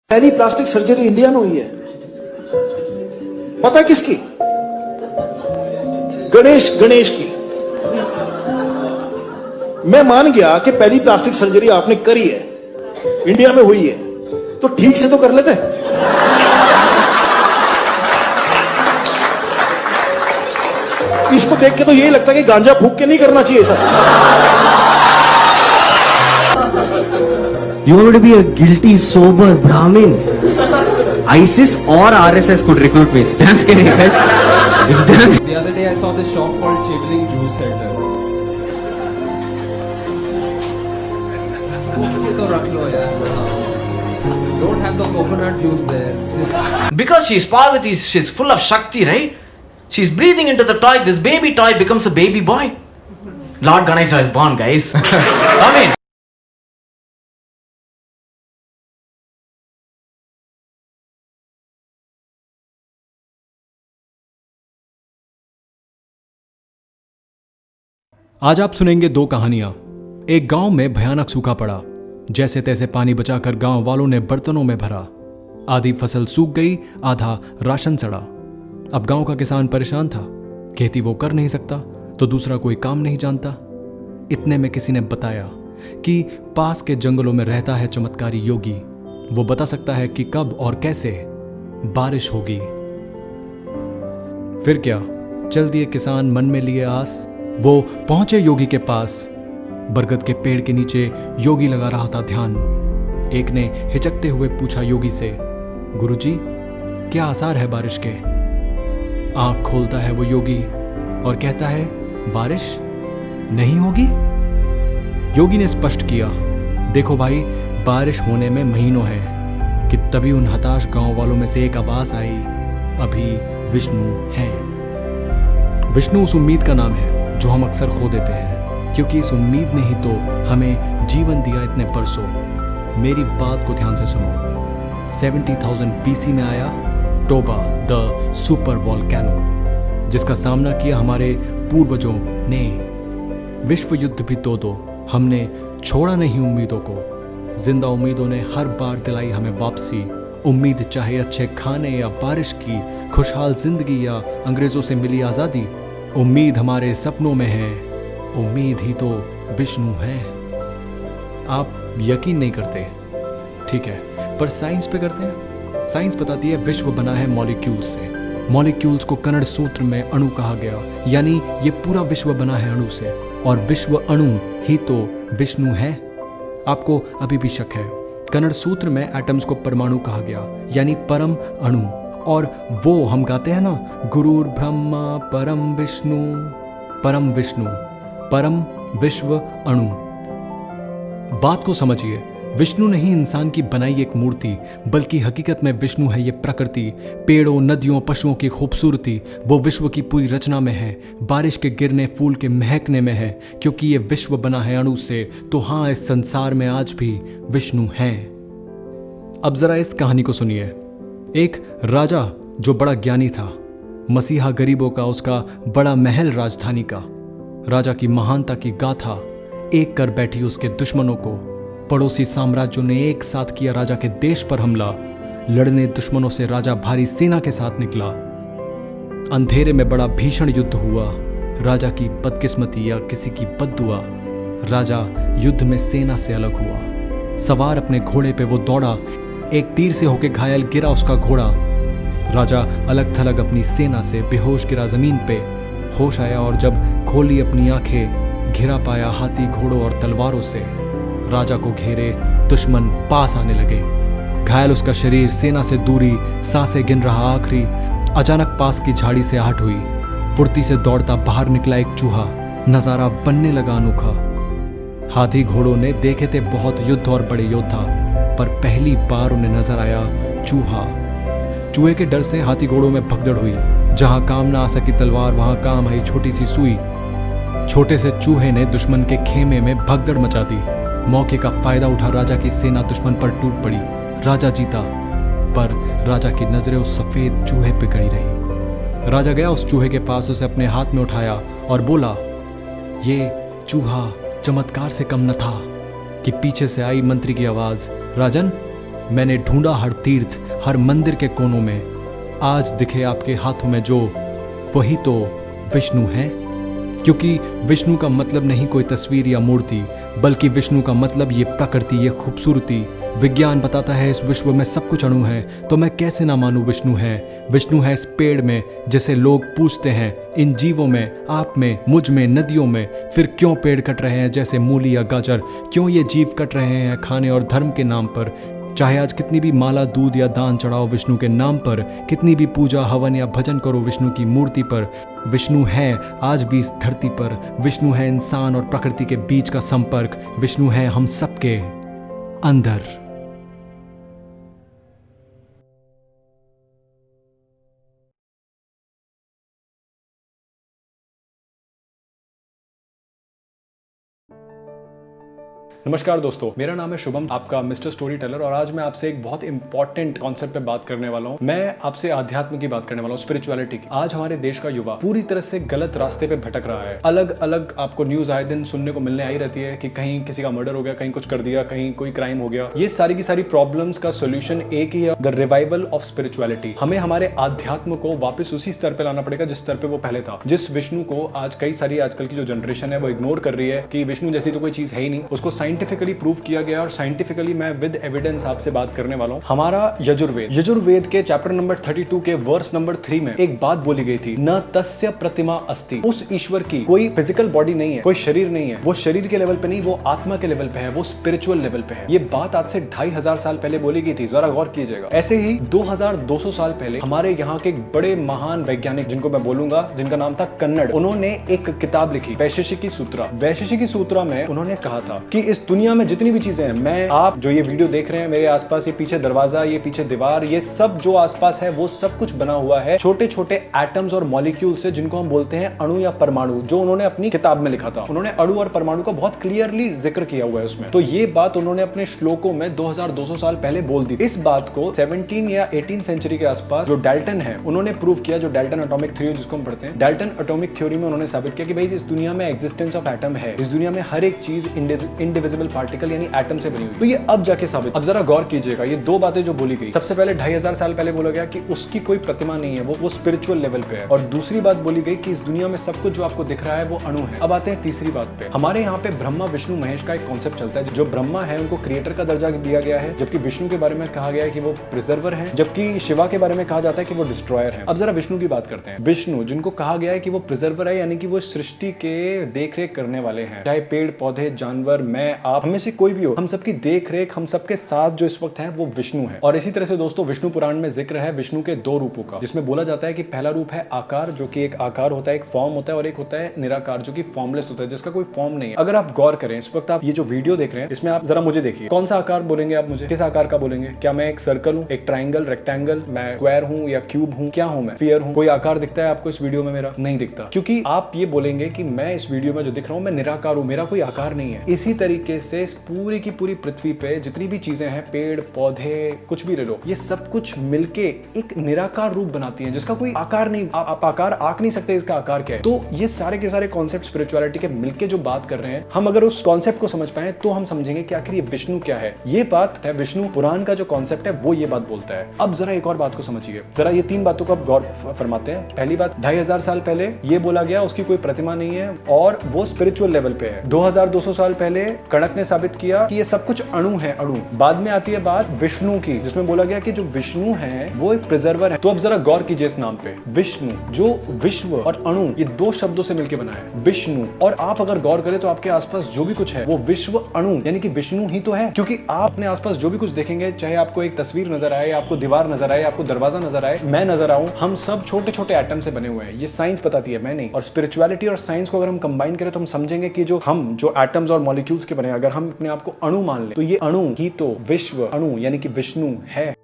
पहली plastic surgery India में हुई है, पता किसकी? गणेश की। मैं मान गया कि पहली प्लास्टिक सर्जरी आपने करी है, इंडिया में हुई है, तो ठीक से तो कर लेते। इसको देख के तो यही लगता है कि गांजा फूक के नहीं करना चाहिए sir. You want me to be a guilty, sober Brahmin? ISIS or RSS could recruit me. It's damn scary, guys. It's damn. The other day I saw this shop called Shivling Juice Center. तो रख लो यार. Don't have the coconut juice there. Because she's Parvati, she's full of Shakti, right? She's breathing into the toy. This baby toy becomes a baby boy. Lord Ganesha is born, guys. I mean. आज आप सुनेंगे दो कहानियां। एक गांव में भयानक सूखा पड़ा। जैसे तैसे पानी बचाकर गांव वालों ने बर्तनों में भरा। आधी फसल सूख गई, आधा राशन सड़ा। अब गांव का किसान परेशान था। खेती वो कर नहीं सकता तो दूसरा कोई काम नहीं जानता। इतने में किसी ने बताया कि पास के जंगलों में रहता है चमत्कारी योगी। वो बता सकता है कि कब और कैसे बारिश होगी। फिर क्या, चल दिए किसान मन में लिए आस। वो पहुंचे योगी के पास। बरगद के पेड़ के नीचे योगी लगा रहा था ध्यान। एक ने हिचकते हुए पूछा योगी से, गुरुजी, क्या आसार है बारिश के? आंख खोलता है वो योगी और कहता है, बारिश नहीं होगी। योगी ने स्पष्ट किया, देखो भाई, बारिश होने में महीनों है। कि तभी उन हताश गांव वालों में से एक आवाज आई, अभी विष्णु है। विष्णु उस उम्मीद का नाम है जो हम अक्सर खो देते हैं, क्योंकि इस उम्मीद ने ही तो हमें जीवन दिया इतने बरसों। मेरी बात को ध्यान से सुनो। 70,000 BC में आया टोबा द सुपर वॉल्केनो, जिसका सामना किया हमारे पूर्वजों ने। विश्व युद्ध भी दो हमने छोड़ा नहीं उम्मीदों को। जिंदा उम्मीदों ने हर बार दिलाई हमें वापसी। उम्मीद चाहे अच्छे खाने या बारिश की, खुशहाल जिंदगी या अंग्रेजों से मिली आजादी, उम्मीद हमारे सपनों में है। उम्मीद ही तो विष्णु है। आप यकीन नहीं करते, ठीक है, पर साइंस पे करते हैं। साइंस बताती है विश्व बना है मॉलिक्यूल्स से। मॉलिक्यूल्स को कन्नड़ सूत्र में अणु कहा गया, यानी ये पूरा विश्व बना है अणु से, और विश्व अणु ही तो विष्णु है। आपको अभी भी शक है? कन्नड़ सूत्र में एटम्स को परमाणु कहा गया, यानी परम अणु। और वो हम गाते हैं ना, गुरुर ब्रह्मा परम विष्णु, परम विष्णु, परम विश्व अणु। बात को समझिए, विष्णु नहीं इंसान की बनाई एक मूर्ति, बल्कि हकीकत में विष्णु है ये प्रकृति, पेड़ों, नदियों, पशुओं की खूबसूरती। वो विश्व की पूरी रचना में है, बारिश के गिरने, फूल के महकने में है। क्योंकि ये विश्व बना है अणु से, तो हाँ, इस संसार में आज भी विष्णु है। अब जरा इस कहानी को सुनिए। एक राजा जो बड़ा ज्ञानी था, मसीहा गरीबों का उसका बड़ा महल राजधानी का। राजा की महानता की गाथा एक कर बैठी उसके दुश्मनों को। पड़ोसी साम्राज्यों ने एक साथ किया राजा के देश पर हमला। लड़ने दुश्मनों से राजा भारी सेना के साथ निकला। अंधेरे में बड़ा भीषण युद्ध हुआ। राजा की बदकिस्मती या किसी की बद्दुआ, राजा युद्ध में सेना से अलग हुआ। सवार अपने घोड़े पे वो दौड़ा, एक तीर से होके घायल गिरा उसका घोड़ा। राजा अलग थलग अपनी सेना से बेहोश गिरा जमीन पे। होश आया और जब खोली अपनी आंखें, घिरा पाया हाथी, घोड़ों और तलवारों से। राजा को घेरे दुश्मन पास आने लगे। घायल उसका शरीर, सेना से दूरी, सांसें गिन रहा आखिरी। अचानक पास की झाड़ी से आहट हुई। फुर्ती से दौड़ता बाहर निकला एक चूहा। नजारा बनने लगा अनोखा। हाथी घोड़ों ने देखे थे बहुत युद्ध और बड़े योद्धा, पर पहली बार उन्हें नजर आया चूहा। चूहे के डर से हाथी घोड़ों में भगदड़ हुई। जहां काम ना आ सकी तलवार, वहां काम आई छोटी सी सुई। छोटे से चूहे ने दुश्मन के खेमे में भगदड़ मचा दी। मौके का फायदा उठा राजा की सेना दुश्मन पर टूट पड़ी। राजा जीता, पर राजा की नजरें उस सफेद चूहे पे गड़ी रही। राजा गया उस चूहे के पास, उसे अपने हाथ में उठाया और बोला, ये चूहा चमत्कार से कम न था। कि पीछे से आई मंत्री की आवाज, राजन, मैंने ढूंढा हर तीर्थ, हर मंदिर के कोनों में, आज दिखे आपके हाथों में जो, वही तो विष्णु है। क्योंकि विष्णु का मतलब नहीं कोई तस्वीर या मूर्ति, बल्कि विष्णु का मतलब ये प्रकृति, ये खूबसूरती। विज्ञान बताता है इस विश्व में सब कुछ अणु है, तो मैं कैसे ना मानूं विष्णु है। विष्णु है इस पेड़ में जिसे लोग पूछते हैं, इन जीवों में, आप में, मुझ में, नदियों में। फिर क्यों पेड़ कट रहे हैं जैसे मूली या गाजर? क्यों ये जीव कट रहे हैं खाने और धर्म के नाम पर? चाहे आज कितनी भी माला, दूध या दान चढ़ाओ विष्णु के नाम पर, कितनी भी पूजा, हवन या भजन करो विष्णु की मूर्ति पर, विष्णु है आज भी इस धरती पर। विष्णु है इंसान और प्रकृति के बीच का संपर्क। विष्णु है हम सबके अंदर। नमस्कार दोस्तों, मेरा नाम है शुभम, आपका मिस्टर स्टोरी टेलर। और आज मैं आपसे एक बहुत इंपॉर्टेंट कॉन्सेप्ट पे बात करने वाला हूँ। मैं आपसे आध्यात्म की बात करने वाला हूँ, स्पिरिचुअलिटी की। आज हमारे देश का युवा पूरी तरह से गलत रास्ते पे भटक रहा है। अलग अलग आपको न्यूज आए दिन सुनने को मिलने आई रहती है कि कहीं किसी का मर्डर हो गया, कहीं कुछ कर दिया, कहीं कोई क्राइम हो गया। ये सारी की सारी प्रॉब्लम्स का सोल्यूशन एक ही है, द रिवाइवल ऑफ स्पिरिचुअलिटी। हमें हमारे आध्यात्म को वापस उसी स्तर पे लाना पड़ेगा जिस स्तर पे वो पहले था। जिस विष्णु को आज कई सारी आजकल की जो जनरेशन है वो इग्नोर कर रही है कि विष्णु जैसी तो कोई चीज है ही नहीं, उसको साइंटिफिकली प्रूव किया गया। और साइंटिफिकली मैं विद एविडेंस आपसे बात करने वाला हूं। हमारा यजुर्वेद के चैप्टर नंबर 32 के वर्स नंबर 3 में एक बात बोली गई थी, न तस्य प्रतिमा अस्ति। उस ईश्वर की कोई फिजिकल बॉडी नहीं है, कोई शरीर नहीं है। वो शरीर के लेवल पे नहीं, वो आत्मा के लेवल पे है, वो स्पिरिचुअल लेवल पे है। ये बात आज से 2500 साल पहले बोली गई थी, जरा गौर कीजिएगा। ऐसे ही 2200 साल पहले हमारे यहाँ के बड़े महान वैज्ञानिक, जिनको मैं बोलूंगा, जिनका नाम था कन्नड़, उन्होंने एक किताब लिखी, वैशेषिकी सूत्रा। वैशेषिकी सूत्रा में उन्होंने कहा था कि इस दुनिया में जितनी भी चीजें हैं, मैं, आप जो ये वीडियो देख रहे हैं, मेरे आसपास ये पीछे दरवाजा, ये पीछे दीवार, ये सब जो आसपास है वो सब कुछ बना हुआ है छोटे छोटे एटम्स और मॉलिक्यूल से, जिनको हम बोलते हैं अणु या परमाणु। जो उन्होंने अपनी किताब में लिखा था, उन्होंने अणु और परमाणु का बहुत क्लियरली जिक्र किया हुआ है उसमें। तो ये बात उन्होंने अपने श्लोकों में 2200 साल पहले बोल दी। इस बात को 17 या 18 सेंचुरी के आसपास जो डाल्टन है उन्होंने प्रूव किया, जो डाल्टन एटॉमिक थ्योरी जिसको हम पढ़ते हैं। डाल्टन एटॉमिक थ्योरी में उन्होंने साबित किया कि भाई इस दुनिया में एग्जिस्टेंस ऑफ एटम है, इस दुनिया में हर एक चीज इंडिविजिबल पार्टिकल यानी एटम से बनी हुई। तो ये अब जाके साबित। अब जरा गौर कीजिएगा, ये दो बातें जो बोली गई, सबसे पहले 2500 साल पहले बोला गया कि उसकी कोई प्रतिमा नहीं है, वो स्पिरिचुअल लेवल पे है। और दूसरी बात बोली गई कि इस दुनिया में सब कुछ जो आपको दिख रहा है वो अणु है। अब आते हैं तीसरी बात पे। हमारे यहाँ पे ब्रह्मा विष्णु महेश का एक कॉन्सेप्ट चलता है। जो ब्रह्मा है उनको क्रिएटर का दर्जा दिया गया है, जबकि विष्णु के बारे में कहा गया है कि वो प्रिजर्वर है, जबकि शिवा के बारे में कहा जाता है कि वो डिस्ट्रॉयर है। अब जरा विष्णु की बात करते हैं। विष्णु, जिनको कहा गया है कि वो प्रिजर्वर है, यानी कि वो सृष्टि के देख रेख करने वाले हैं। चाहे पेड़ पौधे, जानवर, मैं, आप, हमें से कोई भी हो, हम सबकी देख रेख, हम सबके साथ जो इस वक्त है वो विष्णु है। और इसी तरह से दोस्तों, विष्णु पुराण में जिक्र है विष्णु के दो रूपों का, जिसमें बोला जाता है कि पहला रूप है आकार, जो कि एक आकार होता है, एक फॉर्म होता है, और एक होता है निराकार, जो कि फॉर्मलेस होता है, जिसका कोई फॉर्म नहीं है। अगर आप गौर करें, इस वक्त आप ये जो वीडियो देख रहे हैं, इसमें आप जरा मुझे देखिए, कौन सा आकार बोलेंगे आप मुझे? किस आकार का बोलेंगे? क्या मैं एक सर्कल हूँ, एक ट्राइंगल, रेक्टेंगल, मैं स्क्वायर हूँ या क्यूब हूँ? क्या हूँ मैं? स्फीयर हूँ? कोई आकार दिखता है आपको इस वीडियो में? मेरा नहीं दिखता, क्योंकि आप ये बोलेंगे कि मैं इस वीडियो में जो दिख रहा हूँ मैं निराकार हूँ, मेरा कोई आकार नहीं है। इसी तरीके से इस पूरी की पूरी पृथ्वी पे जितनी भी चीजें हैं, पेड़ पौधे, कुछ भी ले लो, ये सब कुछ मिलके एक निराकार रूप बनाती हैं, जिसका कोई आकार नहीं। आप आकार आंक नहीं सकते इसका आकार क्या है। तो ये सारे के सारे कॉन्सेप्ट स्पिरिचुअलिटी के मिलके जो बात कर रहे हैं, हम अगर उस कॉन्सेप्ट को समझ पाए तो हम समझेंगे कि आखिर ये विष्णु क्या है। ये बात है, विष्णु पुराण का जो कॉन्सेप्ट है वो ये बात बोलता है। अब जरा एक और बात को समझिए, जरा ये तीन बातों को अब गौर फरमाते हैं। पहली बात, 2500 साल पहले ये बोला गया उसकी कोई प्रतिमा नहीं है और वो स्पिरिचुअल लेवल पे है। 2200 साल पहले कणक ने साबित किया कि ये सब कुछ अणु है, अणु। बाद में आती है बात विष्णु की, जिसमें बोला गया कि जो विष्णु है वो एक प्रिजर्वर है। तो अब जरा गौर कीजिए इस नाम पे, विष्णु, जो विश्व और अणु ये दो शब्दों से मिलकर बना है, विष्णु। और आप अगर गौर करें तो आपके आसपास जो भी कुछ है वो विश्व अणु यानी कि विष्णु ही तो है, क्योंकि आप अपने आसपास जो भी कुछ देखेंगे, चाहे आपको एक तस्वीर नजर आए, आपको दीवार नजर आए, आपको दरवाजा नजर आए, मैं नजर आऊं, हम सब छोटे छोटे एटम से बने हुए हैं। ये साइंस बताती है, मैं नहीं। और स्पिरिचुअलिटी और साइंस को अगर हम कंबाइन करें तो हम समझेंगे कि जो एटम्स और मॉलिक्यूल्स के बने, अगर हम अपने आप को अणु मान ले तो ये अणु ही तो विश्व अणु यानी कि विष्णु है।